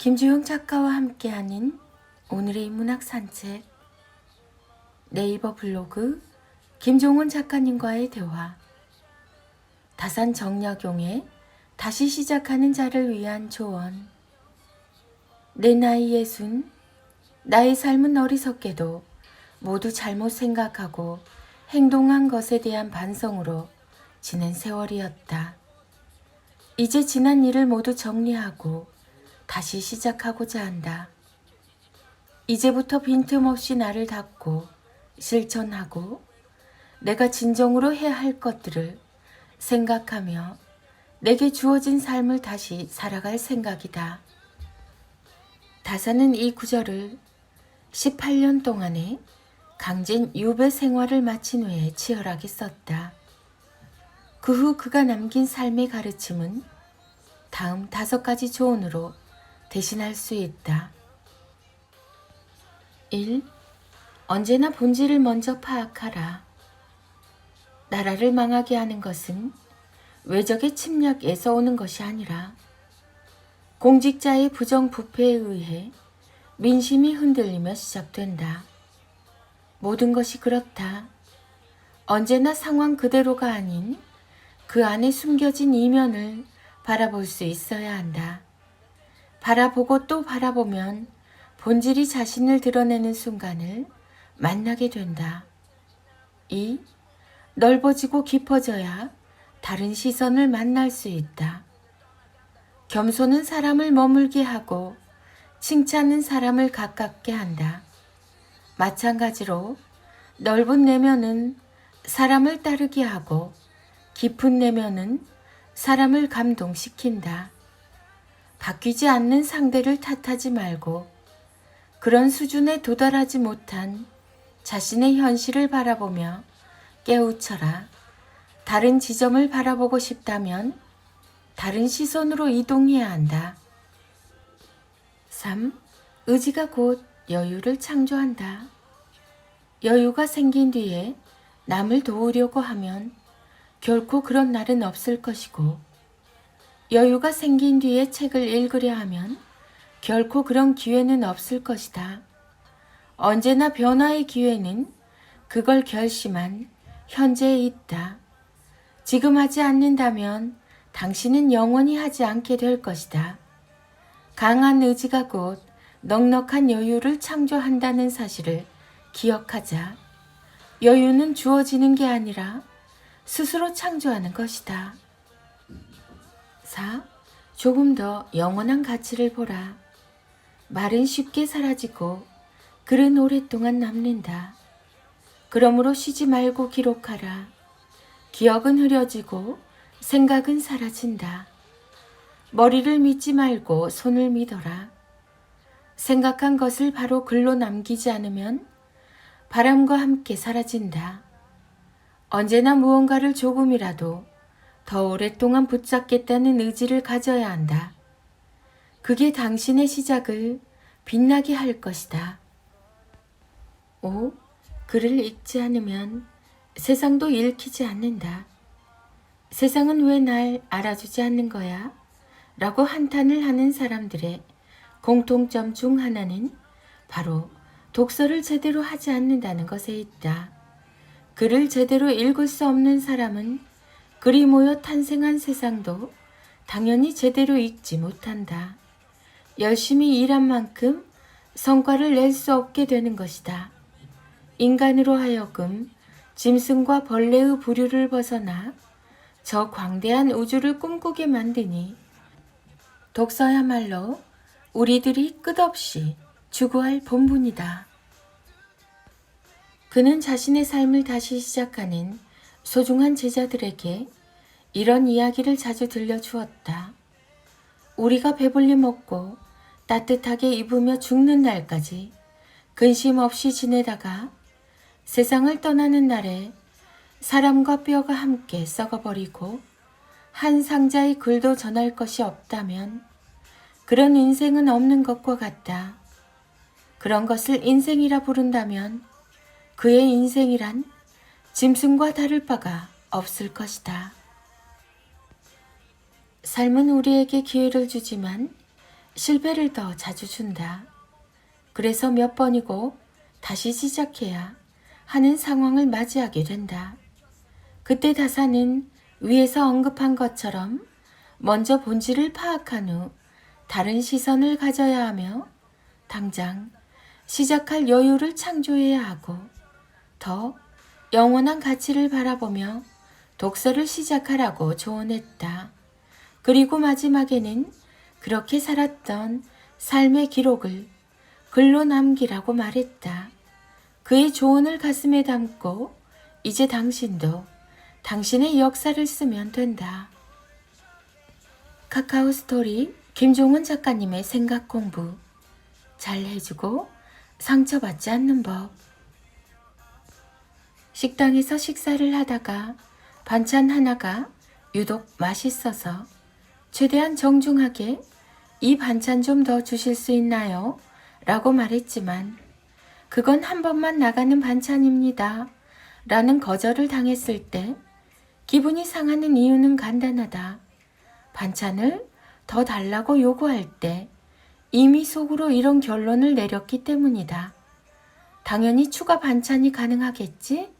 김주영 작가와 함께하는 오늘의 문학 산책. 네이버 블로그 김종훈 작가님과의 대화. 다산 정약용의 다시 시작하는 자를 위한 조언. 내 나이 60, 나의 삶은 어리석게도 모두 잘못 생각하고 행동한 것에 대한 반성으로 지낸 세월이었다. 이제 지난 일을 모두 정리하고 다시 시작하고자 한다. 이제부터 빈틈없이 나를 닫고 실천하고 내가 진정으로 해야 할 것들을 생각하며 내게 주어진 삶을 다시 살아갈 생각이다. 다산은 이 구절을 18년 동안의 강진 유배 생활을 마친 후에 치열하게 썼다. 그 후 그가 남긴 삶의 가르침은 다음 5가지 조언으로 대신할 수 있다. 1. 언제나 본질을 먼저 파악하라. 나라를 망하게 하는 것은 외적의 침략에서 오는 것이 아니라 공직자의 부정부패에 의해 민심이 흔들리며 시작된다. 모든 것이 그렇다. 언제나 상황 그대로가 아닌 그 안에 숨겨진 이면을 바라볼 수 있어야 한다. 바라보고 또 바라보면 본질이 자신을 드러내는 순간을 만나게 된다. 2. 넓어지고 깊어져야 다른 시선을 만날 수 있다. 겸손은 사람을 머물게 하고 칭찬은 사람을 가깝게 한다. 마찬가지로 넓은 내면은 사람을 따르게 하고 깊은 내면은 사람을 감동시킨다. 바뀌지 않는 상대를 탓하지 말고 그런 수준에 도달하지 못한 자신의 현실을 바라보며 깨우쳐라. 다른 지점을 바라보고 싶다면 다른 시선으로 이동해야 한다. 3. 의지가 곧 여유를 창조한다. 여유가 생긴 뒤에 남을 도우려고 하면 결코 그런 날은 없을 것이고 여유가 생긴 뒤에 책을 읽으려 하면 결코 그런 기회는 없을 것이다. 언제나 변화의 기회는 그걸 결심한 현재에 있다. 지금 하지 않는다면 당신은 영원히 하지 않게 될 것이다. 강한 의지가 곧 넉넉한 여유를 창조한다는 사실을 기억하자. 여유는 주어지는 게 아니라 스스로 창조하는 것이다. 4. 조금 더 영원한 가치를 보라. 말은 쉽게 사라지고 글은 오랫동안 남는다. 그러므로 쉬지 말고 기록하라. 기억은 흐려지고 생각은 사라진다. 머리를 믿지 말고 손을 믿어라. 생각한 것을 바로 글로 남기지 않으면 바람과 함께 사라진다. 언제나 무언가를 조금이라도 더 오랫동안 붙잡겠다는 의지를 가져야 한다. 그게 당신의 시작을 빛나게 할 것이다. 5. 글을 읽지 않으면 세상도 읽히지 않는다. 세상은 왜 날 알아주지 않는 거야? 라고 한탄을 하는 사람들의 공통점 중 하나는 바로 독서를 제대로 하지 않는다는 것에 있다. 글을 제대로 읽을 수 없는 사람은 글이 모여 탄생한 세상도 당연히 제대로 읽지 못한다. 열심히 일한 만큼 성과를 낼 수 없게 되는 것이다. 인간으로 하여금 짐승과 벌레의 부류를 벗어나 저 광대한 우주를 꿈꾸게 만드니 독서야말로 우리들이 끝없이 추구할 본분이다. 그는 자신의 삶을 다시 시작하는 소중한 제자들에게 이런 이야기를 자주 들려주었다. 우리가 배불리 먹고 따뜻하게 입으며 죽는 날까지 근심 없이 지내다가 세상을 떠나는 날에 사람과 뼈가 함께 썩어버리고 한 상자의 글도 전할 것이 없다면 그런 인생은 없는 것과 같다. 그런 것을 인생이라 부른다면 그의 인생이란 짐승과 다를 바가 없을 것이다. 삶은 우리에게 기회를 주지만 실패를 더 자주 준다. 그래서 몇 번이고 다시 시작해야 하는 상황을 맞이하게 된다. 그때 다사는 위에서 언급한 것처럼 먼저 본질을 파악한 후 다른 시선을 가져야 하며 당장 시작할 여유를 창조해야 하고 더 영원한 가치를 바라보며 독서를 시작하라고 조언했다. 그리고 마지막에는 그렇게 살았던 삶의 기록을 글로 남기라고 말했다. 그의 조언을 가슴에 담고 이제 당신도 당신의 역사를 쓰면 된다. 카카오 스토리 김종원 작가님의 생각 공부. 잘 해주고 상처받지 않는 법. 식당에서 식사를 하다가 반찬 하나가 유독 맛있어서 최대한 정중하게 이 반찬 좀 더 주실 수 있나요? 라고 말했지만 그건 한 번만 나가는 반찬입니다. 라는 거절을 당했을 때 기분이 상하는 이유는 간단하다. 반찬을 더 달라고 요구할 때 이미 속으로 이런 결론을 내렸기 때문이다. 당연히 추가 반찬이 가능하겠지?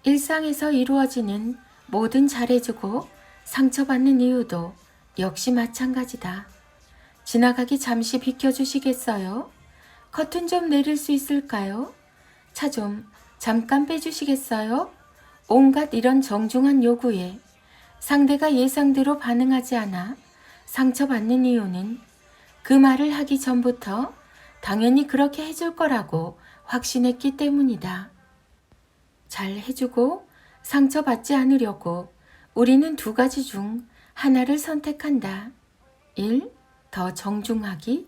일상에서 이루어지는 모든 잘해주고 상처받는 이유도 역시 마찬가지다. 지나가기 잠시 비켜주시겠어요? 커튼 좀 내릴 수 있을까요? 차 좀 잠깐 빼주시겠어요? 온갖 이런 정중한 요구에 상대가 예상대로 반응하지 않아 상처받는 이유는 그 말을 하기 전부터 당연히 그렇게 해줄 거라고 확신했기 때문이다. 잘 해주고 상처받지 않으려고 우리는 두 가지 중 하나를 선택한다. 1. 더 정중하기.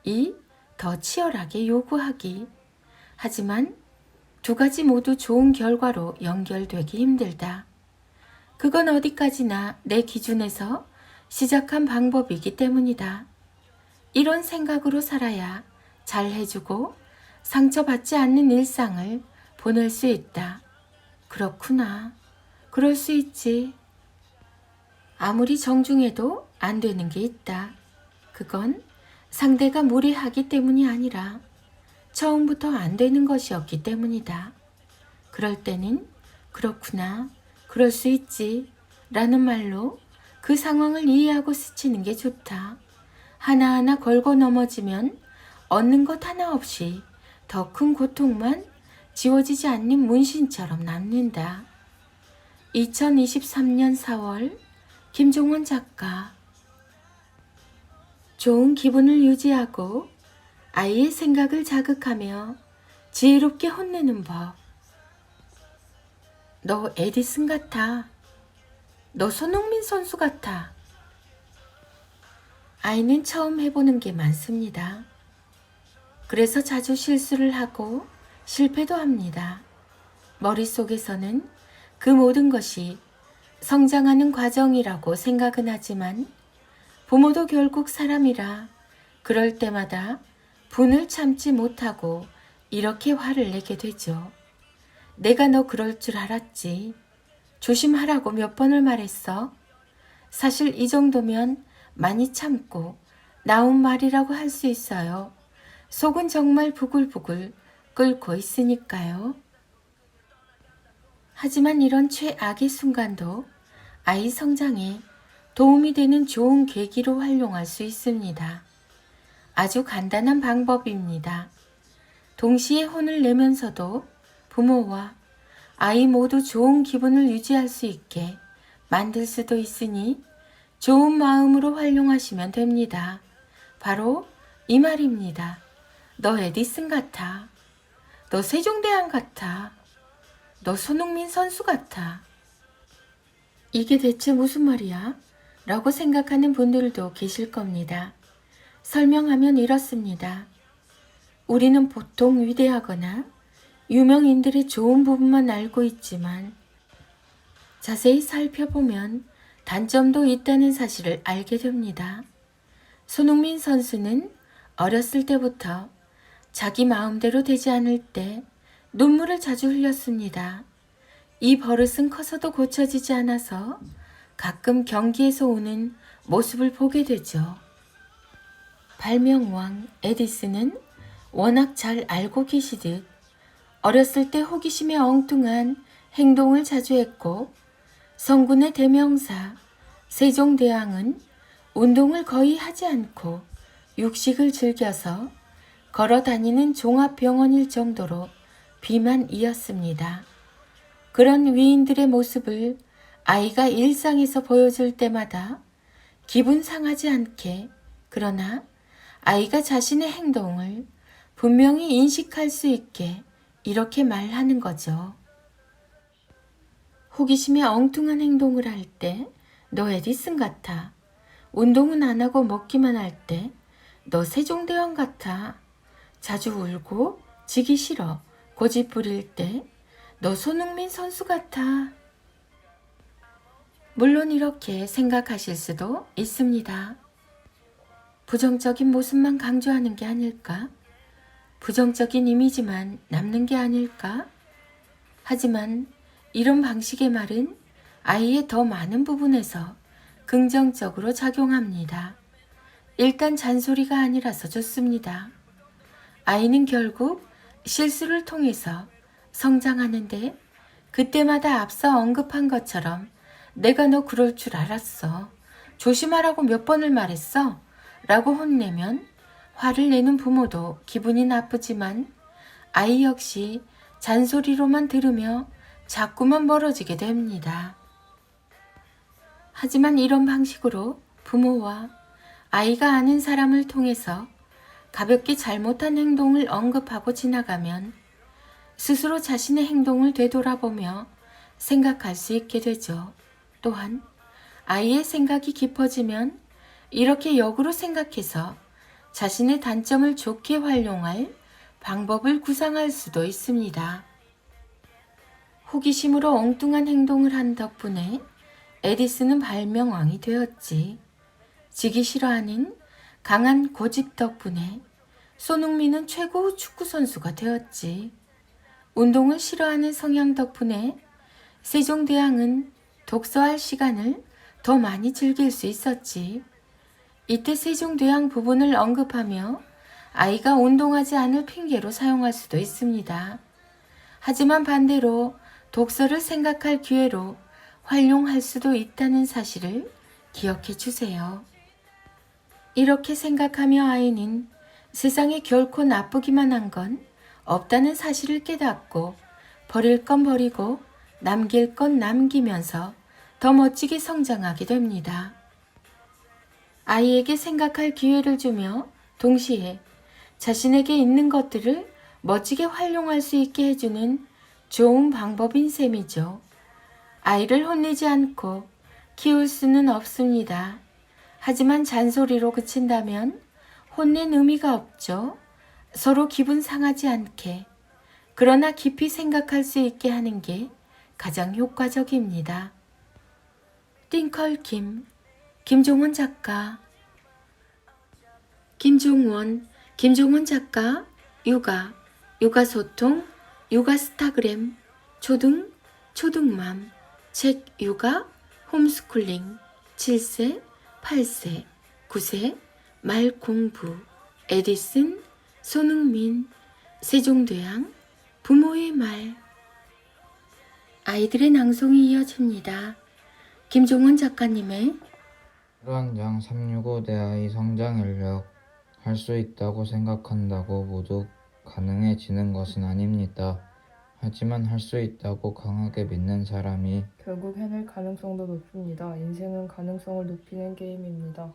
2. 더 치열하게 요구하기. 하지만 두 가지 모두 좋은 결과로 연결되기 힘들다. 그건 어디까지나 내 기준에서 시작한 방법이기 때문이다. 이런 생각으로 살아야 잘 해주고 상처받지 않는 일상을 보낼 수 있다. 그렇구나. 그럴 수 있지. 아무리 정중해도 안 되는 게 있다. 그건 상대가 무례하기 때문이 아니라 처음부터 안 되는 것이었기 때문이다. 그럴 때는 그렇구나. 그럴 수 있지. 라는 말로 그 상황을 이해하고 스치는 게 좋다. 하나하나 걸고 넘어지면 얻는 것 하나 없이 더 큰 고통만 지워지지 않는 문신처럼 남는다. 2023년 4월 김종원 작가. 좋은 기분을 유지하고 아이의 생각을 자극하며 지혜롭게 혼내는 법. 너 에디슨 같아. 너 손흥민 선수 같아. 아이는 처음 해보는 게 많습니다. 그래서 자주 실수를 하고 실패도 합니다. 머릿속에서는 그 모든 것이 성장하는 과정이라고 생각은 하지만 부모도 결국 사람이라 그럴 때마다 분을 참지 못하고 이렇게 화를 내게 되죠. 내가 너 그럴 줄 알았지. 조심하라고 몇 번을 말했어. 사실 이 정도면 많이 참고 나온 말이라고 할 수 있어요. 속은 정말 부글부글 끓고 있으니까요. 하지만 이런 최악의 순간도 아이 성장에 도움이 되는 좋은 계기로 활용할 수 있습니다. 아주 간단한 방법입니다. 동시에 혼을 내면서도 부모와 아이 모두 좋은 기분을 유지할 수 있게 만들 수도 있으니 좋은 마음으로 활용하시면 됩니다. 바로 이 말입니다. 너 에디슨 같아. 너 세종대왕 같아. 너 손흥민 선수 같아. 이게 대체 무슨 말이야? 라고 생각하는 분들도 계실 겁니다. 설명하면 이렇습니다. 우리는 보통 위대하거나 유명인들의 좋은 부분만 알고 있지만 자세히 살펴보면 단점도 있다는 사실을 알게 됩니다. 손흥민 선수는 어렸을 때부터 자기 마음대로 되지 않을 때 눈물을 자주 흘렸습니다. 이 버릇은 커서도 고쳐지지 않아서 가끔 경기에서 오는 모습을 보게 되죠. 발명왕 에디슨은 워낙 잘 알고 계시듯 어렸을 때 호기심에 엉뚱한 행동을 자주 했고, 성군의 대명사 세종대왕은 운동을 거의 하지 않고 육식을 즐겨서 걸어 다니는 종합병원일 정도로 비만이었습니다. 그런 위인들의 모습을 아이가 일상에서 보여줄 때마다 기분 상하지 않게, 그러나 아이가 자신의 행동을 분명히 인식할 수 있게 이렇게 말하는 거죠. 호기심에 엉뚱한 행동을 할 때 너 에디슨 같아. 운동은 안 하고 먹기만 할 때 너 세종대왕 같아. 자주 울고 지기 싫어 고집 부릴 때 너 손흥민 선수 같아. 물론 이렇게 생각하실 수도 있습니다. 부정적인 모습만 강조하는 게 아닐까? 부정적인 이미지만 남는 게 아닐까? 하지만 이런 방식의 말은 아이의 더 많은 부분에서 긍정적으로 작용합니다. 일단 잔소리가 아니라서 좋습니다. 아이는 결국 실수를 통해서 성장하는데, 그때마다 앞서 언급한 것처럼 내가 너 그럴 줄 알았어. 조심하라고 몇 번을 말했어. 라고 혼내면 화를 내는 부모도 기분이 나쁘지만 아이 역시 잔소리로만 들으며 자꾸만 멀어지게 됩니다. 하지만 이런 방식으로 부모와 아이가 아는 사람을 통해서 가볍게 잘못한 행동을 언급하고 지나가면 스스로 자신의 행동을 되돌아보며 생각할 수 있게 되죠. 또한 아이의 생각이 깊어지면 이렇게 역으로 생각해서 자신의 단점을 좋게 활용할 방법을 구상할 수도 있습니다. 호기심으로 엉뚱한 행동을 한 덕분에 에디슨은 발명왕이 되었지. 지기 싫어하는 강한 고집 덕분에 손흥민은 최고 축구 선수가 되었지. 운동을 싫어하는 성향 덕분에 세종대왕은 독서할 시간을 더 많이 즐길 수 있었지. 이때 세종대왕 부분을 언급하며 아이가 운동하지 않을 핑계로 사용할 수도 있습니다. 하지만 반대로 독서를 생각할 기회로 활용할 수도 있다는 사실을 기억해 주세요. 이렇게 생각하며 아이는 세상에 결코 나쁘기만 한 건 없다는 사실을 깨닫고 버릴 건 버리고 남길 건 남기면서 더 멋지게 성장하게 됩니다. 아이에게 생각할 기회를 주며 동시에 자신에게 있는 것들을 멋지게 활용할 수 있게 해주는 좋은 방법인 셈이죠. 아이를 혼내지 않고 키울 수는 없습니다. 하지만 잔소리로 그친다면 혼낸 의미가 없죠. 서로 기분 상하지 않게, 그러나 깊이 생각할 수 있게 하는 게 가장 효과적입니다. 띵컬 김종원 작가. 김종원 작가, 육아소통, 육아스타그램, 초등맘, 책 육아, 홈스쿨링, 7세, 8세, 9세, 말 공부, 에디슨, 손흥민, 세종대왕, 부모의 말. 아이들의 낭송이 이어집니다. 김종원 작가님의 일왕장 365 내 아이 성장 인력 할 수 있다고 생각한다고 모두 가능해지는 것은 아닙니다. 하지만 할 수 있다고 강하게 믿는 사람이 결국 해낼 가능성도 높습니다. 인생은 가능성을 높이는 게임입니다.